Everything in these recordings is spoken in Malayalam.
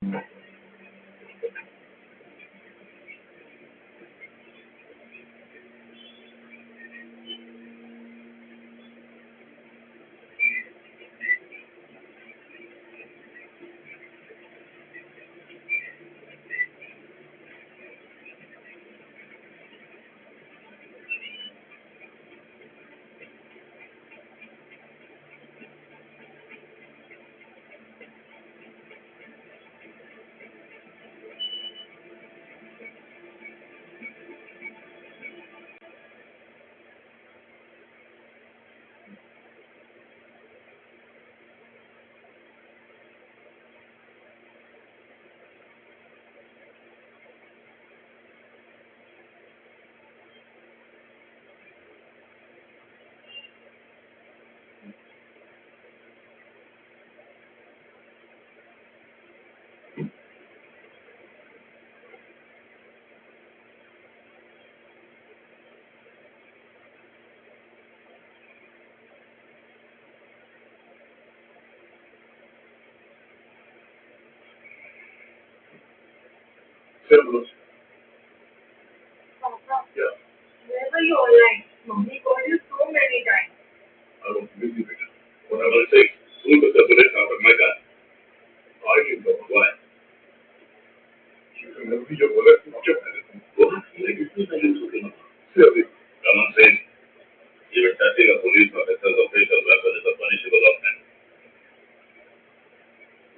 Yeah. Wherever you online, we call you so many times. I don't believe it. What I will say, who the separate out of my God? I didn't know why. You can never be your wallet, not your medicine. What? Like it's not like silly. Common sense. Even touching a police officer's official weapon is a punishable offense.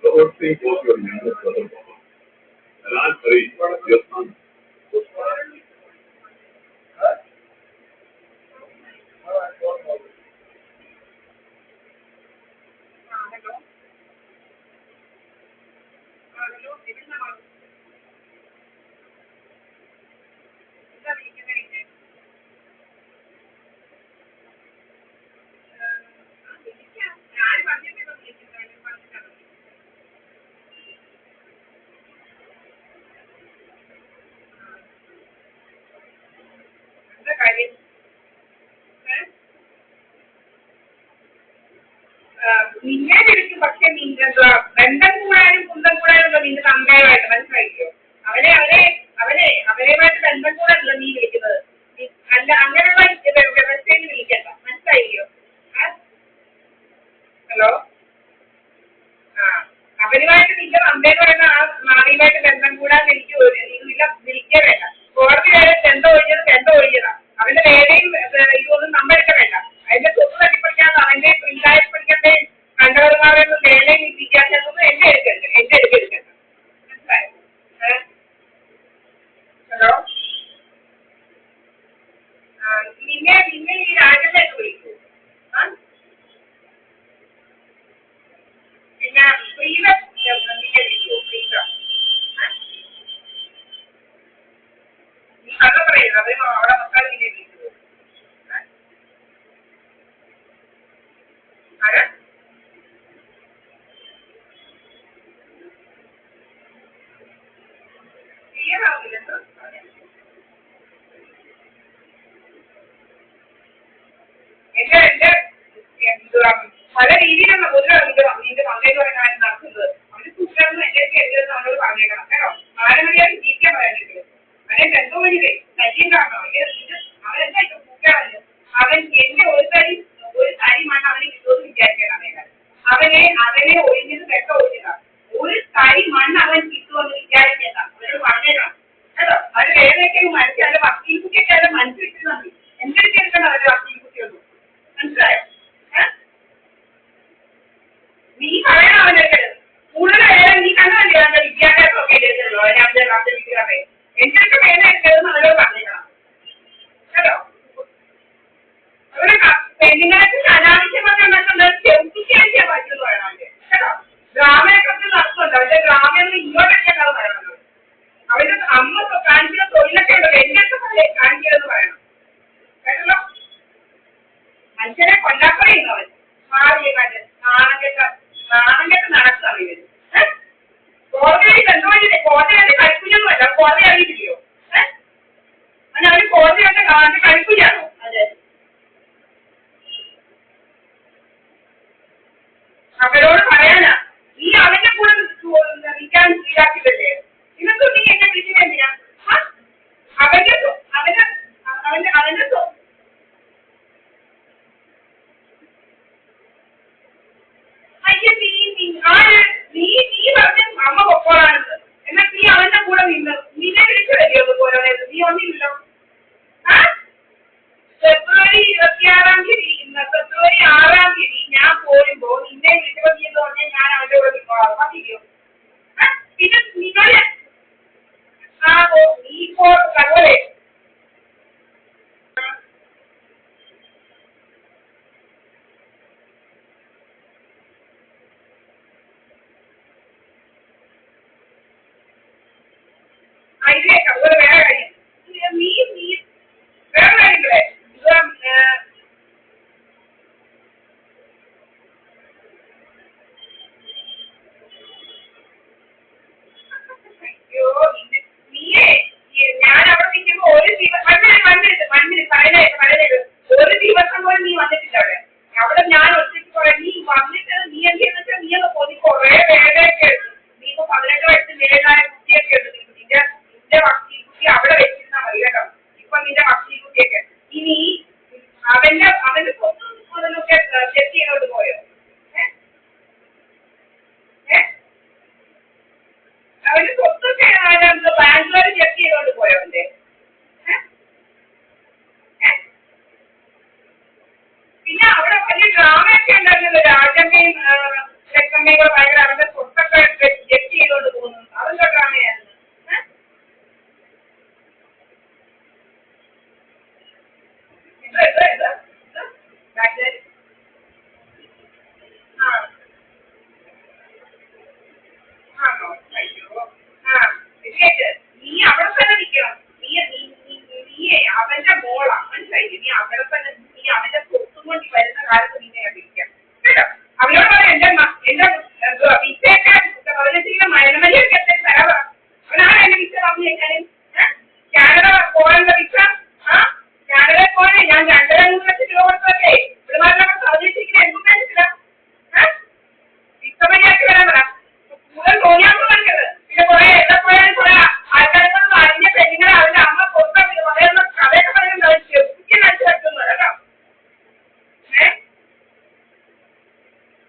The whole thing was your younger brother, Papa. And I'm sorry, your son. നിന്നെ ശരിക്കും പക്ഷെ ബന്ധം കൂടാനും കുന്തം കൂടാനുള്ള നിന്റെ തന്തയുമായിട്ട് മനസ്സിലാക്കിയോ? അവരെയുമായിട്ട് ബന്ധം കൂടാനല്ല നീ വിളിക്കുന്നത്. അല്ല അങ്ങനെയുള്ള വ്യവസ്ഥയിൽ വിളിക്കണ്ട, മനസ്സിലായില്ലോ? ഹലോ, അവരുമായിട്ട് നിന്റെ തന്തയെന്ന് പറയുന്ന ആ നാളിയുമായിട്ട് ബന്ധം കൂടാൻ എനിക്ക് വിളിക്കേ വേണ്ട. കോടതി വരെ ചെണ്ട ഒഴിഞ്ഞതാ. അവന്റെ വേലയും ഇതൊന്നും നമ്മളെടുക്ക വേണ്ട. അതിന്റെ സ്വത്ത് തട്ടിപ്പറിക്കാൻ അവന്റെ പ്രിന്റായി പഠിക്കട്ടെ കണ്ടവന്മാരൊന്നും വേലയും വിദ്യാഭ്യാസമൊന്നും എന്റെ എടുക്കരുത്. മനസ്സിലായോ? ഹലോ, നിന്നെ ഈ രാജ്യത്തേക്ക് വിളിക്കൂ. പിന്നെ പ്രീത നിന്നെ വിളിക്കൂ. പ്രീത നീ കഥ പറയുന്നത് അവര് അവിടെ മക്കൾ നിന്നെ വിളിക്കൂ. ആരാ ക്ലിയർ ആവുന്നില്ലെന്ന് എന്റെ പല രീതിയിലുള്ള മുതലാണ് നിന്റെ മകയെന്ന് പറയുന്ന കാര്യം നടക്കുന്നത്. അവര് കുട്ടികളൊന്നും എന്റെ എഴുതുന്ന നമ്മളോട് പറഞ്ഞേക്കണം കേട്ടോ. ആരെങ്കിലും ജീവിക്കാൻ പറയാനെങ്കിലും അവനെ എന്തോ വഴി ശല്യം കാണണം. അവനെന്താ ഇപ്പൊ കുട്ടികളല്ലോ. അവൻ എന്റെ ഒരു തരി മണ്ണ് അവന് കിട്ടുമെന്ന് വിചാരിക്കാൻ അവനെ ഒഴിഞ്ഞത് വെട്ട ഒഴിഞ്ഞതാണ്. ഒരു തരി മണ്ണ് അവൻ കിട്ടുമെന്ന് വിചാരിക്കേണ്ട. അവരോട് പറഞ്ഞേക്കണം കേട്ടോ. അത് വേദനയ്ക്ക് മനസ്സിലായ വക്കീൽ കുട്ടിയൊക്കെ അവരെ മനസ്സിൽ വെച്ചിരുന്നാൽ മതി. എന്റെ എടുക്കണം അവരുടെ വക്കീൽ കുട്ടിയൊന്നും. മനസ്സിലായോ? നീ പറയണം അവനൊക്കെ കൂടുതൽ നീ കണ്ടല്ലേ അവന്റെ വിദ്യാഭ്യാസമൊക്കെ ഇല്ലല്ലോ. അവന്റെ വിദ്യാഭ്യാസം എന്തൊക്കെ വേദന എടുക്കരുതെന്ന് അവരോട് പറഞ്ഞേക്കണം കേട്ടോ. അവരെ പെണ്ണുങ്ങൾക്ക് അനാവശ്യമായി നടക്കുന്നത് ചെറുപ്പിക്കാതിരിക്കാൻ പറ്റുമെന്ന് പറയണം അവന്റെ കേട്ടോ. ഗ്രാമീണൊക്കെ നടത്തുന്നുണ്ട്. അവരുടെ ഗ്രാമീണ ഇങ്ങോട്ടൊക്കെ പറയണത്. അവരുടെ അമ്മ കാണിക്കുന്ന തൊഴിലൊക്കെ ഉണ്ടല്ലോ എന്റെ അടുത്ത് കാണിക്കരുതെന്ന് പറയണം കേട്ടല്ലോ. മനുഷ്യനെ കൊല്ലാപ്പറയുന്നു അവൻ. മാറിയിട്ട് നാണംകെട്ട് നടക്കുകയാണ് ഇവര്. കോടതി ബന്ധമില്ലേ? കോടതി കളിക്കുഞ്ഞൊന്നുമല്ല. കോടതി അറിയില്ലയോ? അവര് കോടതിയൊക്കെ കളിക്കുഞ്ഞാണോ? അതെ, അവരോട് പറയാനാ നീ അവന്റെ കൂടെ നിൽക്കാൻ ഇതാക്കിയതല്ലേ? ഇന്നത്തെ നീ എന്നെ വിളിക്കുന്നത് എന്തിനാ? അവന്റെ അവന്റെ അവന്റെ അവന്റെ അയ്യ നീ പറഞ്ഞ അമ്മ പൊക്കോളാണെന്ന്. എന്നാൽ നീ അവന്റെ കൂടെ നിന്ന് നിന്നെ വിളിച്ചതല്ലേ ഒന്ന് പോലെ നീ ഒന്നില്ലല്ലോ. ഫെബ്രുവരി 26-ാം തീയതി ഫെബ്രുവരി 6-ാം തീയതി ഞാൻ പോരുമ്പോ നിന്നെ വിളിച്ചപ്പോ നീ എന്ന് പറഞ്ഞാൽ ഞാൻ അവന്റെ കൂടെ നിൽക്കോളാം. മതിയോ? പിന്നെ നിങ്ങളെ നീ ഇപ്പോ അതുപോലെ അതിലേക്ക് അതുപോലെ വേറെ കാര്യം നീ വേറെ കാര്യങ്ങളെ അയ്യോ നീയേ ഞാൻ അവിടെ നിൽക്കുമ്പോ ഒരു ഒരു ദിവസം പോലും നീ വന്നിട്ടില്ല അവിടെ ഞാൻ ഒറ്റയ്ക്ക് പറയാം. നീ വന്നിട്ട് നീ എന്തെന്ന് വെച്ചാൽ നീ ഒന്ന് പോയി കുറെ വേലയൊക്കെ എടുത്തു. നീ ഇപ്പൊ 18 വയസ്സ് മേലായ കുട്ടിയൊക്കെ എടുത്തു. നിന്റെ ഭക്തി കുട്ടി അവിടെ വെച്ചിരുന്നാ മതി കേട്ടോ. ഇപ്പൊ നിന്റെ ഭക്തി കുട്ടിയൊക്കെ ഇനി അവന്റെ സ്വത്തും മുതലൊക്കെ ചെക്ക് ചെയ്തോണ്ട് പോയോ? അവന്റെ സ്വത്തൊക്കെ ബാംഗ്ലൂർ ചെക്ക് ചെയ്തോണ്ട് പോയോ അവന്റെ? പിന്നെ അവിടെ വലിയ ഡ്രാമയൊക്കെ ഉണ്ടായിരുന്നല്ലോ. രാജമ്മയും ലക്ഷ്മമ്മയും കൂടെ ഭയങ്കര അവരുടെ സ്വത്തൊക്കെ ചെക്ക് ചെയ്തോണ്ട് പോകുന്നു. അതെന്തോ ഡ്രാമയായിരുന്നു. നീ അവിടെ തന്നെ നിൽക്കണം. നീ അവന്റെ മോളാ, മനസ്സിലായില്ലേ? നീ അവിടെ തന്നെ നീ അവന്റെ സ്വത്തും കൊണ്ട് വരുന്ന കാലത്ത് നിന്നെ വിളിക്കാം കേട്ടോ. അവനോട് പറയാം എന്റെ വിസയൊക്കെ 15 കിലോ മലമലയൊക്കെ എത്ര തരാ. അവനാണ് എന്റെ വിസ പറഞ്ഞു കഴിഞ്ഞാലും കാനഡ പോകാനുള്ള വിസ. കാനഡയിൽ പോകാനേ ഞാൻ 2.5 ലക്ഷം രൂപ കൊടുത്തല്ലേ ഇവിടെ നാട്ടിലൊക്കെ പറഞ്ഞിരിക്കുന്നത്. എന്തും മനസ്സില വിസ മര്യാദയ്ക്ക് വരാൻ പറ. കൂടുതൽ തോന്നിയാൽ പറഞ്ഞത്. പിന്നെ കുറെ എവിടെ പോയാലും കുറെ ആൾക്കാരൊന്നും അറിഞ്ഞ പെണ്ണുങ്ങളെ അവന്റെ അമ്മ പുറത്ത് പറയുന്ന കഥയൊക്കെ പറയുന്നത് ചെറുപ്പിക്കാൻ മനസ്സിലാക്കുന്നത് കേട്ടോ.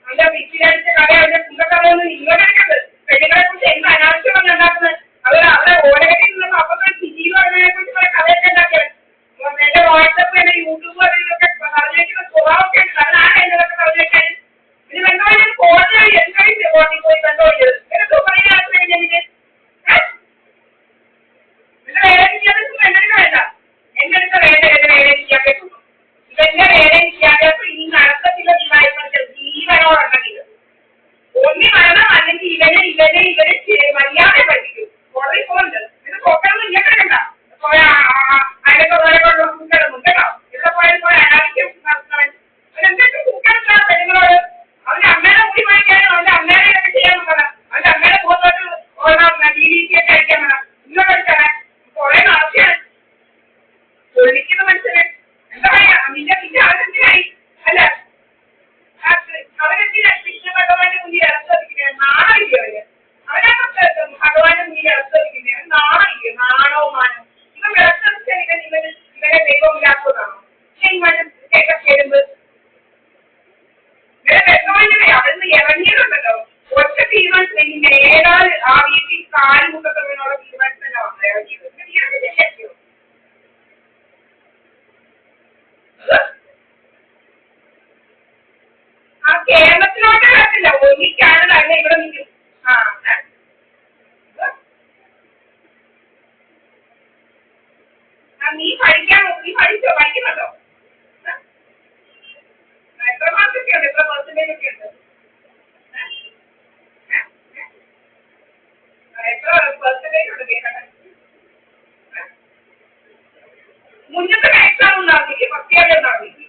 അവന്റെ വിസിലടിച്ച കഥ അവന്റെ കുണ്ടക്കഥയൊന്നും ഇങ്ങോട്ട് എടുക്കരുത്. പെണ്ണുങ്ങളെ കുറിച്ച് എന്ത് അനാവശ്യമാണ് ഉണ്ടാക്കുന്നത്. അവരെ ഓലകത്തിൽ നിന്നൊക്കെ അപ്പുറത്തെ സിജിയിൽ പറഞ്ഞതിനെ കുറിച്ച് കുറെ കഥയൊക്കെ ഉണ്ടാക്കിയത്. എന്റെ വാട്സപ്പ് എന്റെ യൂട്യൂബ് അതിലൊക്കെ പറഞ്ഞു വെക്കുന്ന സ്വഭാവമൊക്കെ ഉണ്ട്. അതിനാണ് എന്നതൊക്കെ പറഞ്ഞു വെക്കാൻ. ഇനി ബന്ധമായി കോടതി എന്തായി കോടതി പോയി ബന്ധമായത് എന്നൊക്കെ പറയാൻ കഴിഞ്ഞതിന് എന്റെ വേറെ വിദ്യാഭ്യാസം എന്റെ വേണ്ട. എന്റെ അടുത്ത് വേണ്ട എന്റെ വേറെ വിദ്യാഭ്യാസം. ഇതെന്റെ വേറെ വിദ്യാഭ്യാസം ഇനി നടത്തത്തില്ല. ജീവനോടുണ്ടെങ്കിൽ ഒന്നി മരണം അല്ലെങ്കിൽ ഇവരെ മര്യാദ പഠിപ്പിക്കും. കോടതി പോകുന്നുണ്ട് ഇത് പോക്കണമെന്ന് ഇങ്ങനെ കണ്ട അതിനൊക്കെ വേറെ കൂട്ടണമെന്നും കേട്ടോ. ഇവിടെ പോയാലും കുറെ അനാവശ്യം നടത്തവൻ അവരെന്തൊക്കെ കൂട്ടണില്ല പെണ്ണുങ്ങളോട്. അവന്റെ അമ്മേടെ മുടി വാങ്ങിക്കാനും അവന്റെ അമ്മേടെ ഇതൊക്കെ ചെയ്യാൻ വേണം. അവന്റെ അമ്മേടെ മുഖത്തോട്ട് DDT ഒക്കെ അടിക്കാൻ വേണം. ഇങ്ങോട്ട് അടിച്ചാണ് കുറെ ആവശ്യമാണ് പൊള്ളിക്കുന്ന മനുഷ്യന്. എന്താ പറയാ നിന്റെ അവരെന്തിനായി അല്ല അവരെന്തിനാ കൃഷ്ണ ഭഗവാന്റെ മുന്നിൽ ഇറച്ചോദിക്കുന്നത്? നാണമില്ല അവര് ഭഗവാന്റെ മുന്നിൽ ഇറച്ചോദിക്കുന്നത് നാണമില്ല. നാണോ മാനോ ഇവൻ ഇറച്ചോദിച്ചാൽ ഇവരെ ദൈവം ഇല്ലാത്തതാണോ? കേട്ട ചേരുമ്പ് അവിടുന്ന് ഇറങ്ങിയതുണ്ടല്ലോ ഒറ്റ തീരുമാനത്തിൽ നേടാൻ ആ വീട്ടിൽ കാലുമുട്ടത്തുള്ള തീരുമാനത്തിൽ തന്നെ വന്നു ഇറങ്ങിയത്. ഇതൊക്കെ ശരിയാക്കിയോ? ആ കേരളത്തിലോട്ട് വരത്തില്ല. ഒന്നിക്കാണ് തന്നെ ഇവിടെ നിൽക്കും. നീ പഠിക്കുന്നുണ്ടോ? എത്ര മാർക്കൊക്കെ ഉണ്ട്? എത്ര പെർസെന്റേജ് ഒക്കെ ഉണ്ട്? എത്ര പെർസെന്റേജ് ഉണ്ട് കേൾക്കട്ടെ. മുന്നത്തെ എക്സാം ഉണ്ടാവില്ലേ? 10 ഉണ്ടാവില്ല.